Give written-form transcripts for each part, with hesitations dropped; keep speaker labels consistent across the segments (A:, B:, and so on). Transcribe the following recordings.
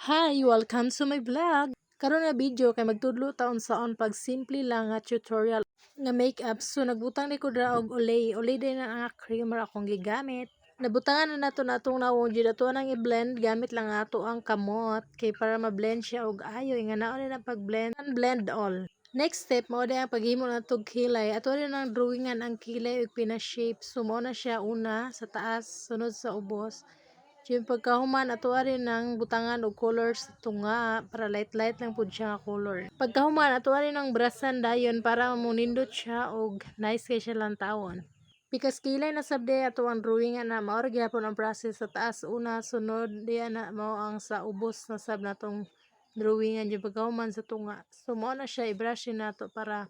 A: Hi! Welcome to my vlog! Karon nga video kay magtudlo taon saon pag simple lang nga tutorial nga makeup. So nagbutang ni ko dra og olay din na nga creamer akong gigamit. Nabutangan na nato natong nawong jud ato nang i-blend gamit lang ato ang kamot kay para ma-blend siya og ayoy nga naon na pag-blend and blend all. Next step mao ang paghimo natog kilay. Ato rin ang drawingan ang kilay og pina-shape. So mao na siya una sa taas sunod sa ubos. Yung pagkahuman ato rin ng butangan og color sa tunga para light lang pud siya nga color. Pagkahuman ato rin ng brasan dayon para munindot siya og nice kay siya lang tawon. Because kilay na sabde ato ang drawing na mao ra gyapon ang process sa taas una sunod diya na mao ang sa ubos na sab natong drawingan yung pagkahuman sa tunga. So mao na siya i-brush nato para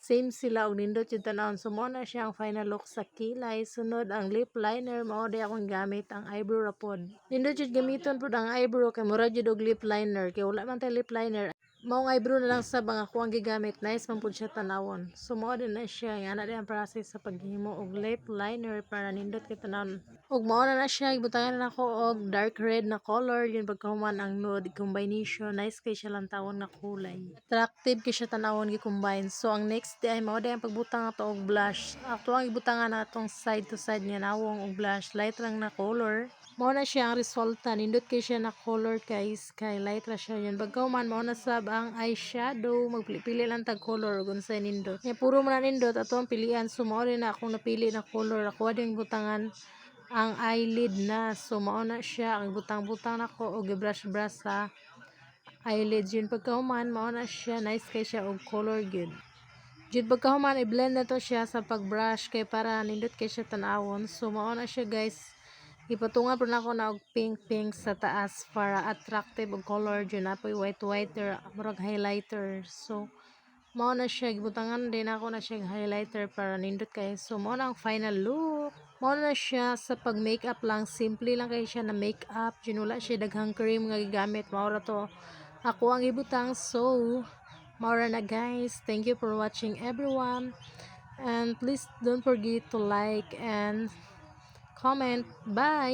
A: same sila og nindot yung tanawon. So mao na siya ang final look sa kilay. Sunod ang lip liner mao di akong gamit ang eyebrow ra pod. Nindot jud gamiton pod ang eyebrow kay mura jud og lip liner kay wala man tay lip liner. Mao ang eyebrow na lang sa bang ako ang gigamit. Nice man pud siya tanawon. So mao din na siya nga na di ang process sa paghimo og lip liner para nindot kay tanawon. Ug mao na siya gibutangan na ako og dark red na color yung pagkahuman ang nude combination. Nice kay siya lang tawon nga kulay. Attractive kay siya tanawon gi-combine. So ang next di ay mao di ang pagbutang ato og blush. Ato ang gibutangan na atong side to side nga nawong og blush. Light lang na color. Mao na siya ang resulta. Nindot kay siya na color kay sky light ra siya yun. Pagkahuman mao na sab ang eyeshadow. Magpili lang tag color ug unsay nindot. Kaya puro man na nindot ato ang pilian. So mao rin na akong napili na color. Ako din butangan ang eyelid na. So mao na siya ang butang-butang nako og i-brush sa eyelids. Yun pagkahuman mao na siya nice kay siya og color good. Jud pagkahuman i-blend na to siya sa pag-brush kay para nindot kay siya tanawon. So mao na siya guys. Ipatungan po na ako na og pink sa taas para attractive og color. Jud na po white murag highlighter. So mao na siya gibutangan din ako na siya highlighter para nindot kay. So mao na ang final look. Mao na siya sa pag makeup lang, simple lang kay siya na makeup. Wala siya daghang cream nga gigamit. Mao ra to ako ang ibutang. So mao ra na guys. Thank you for watching everyone. And please don't forget to like and comment. Bye.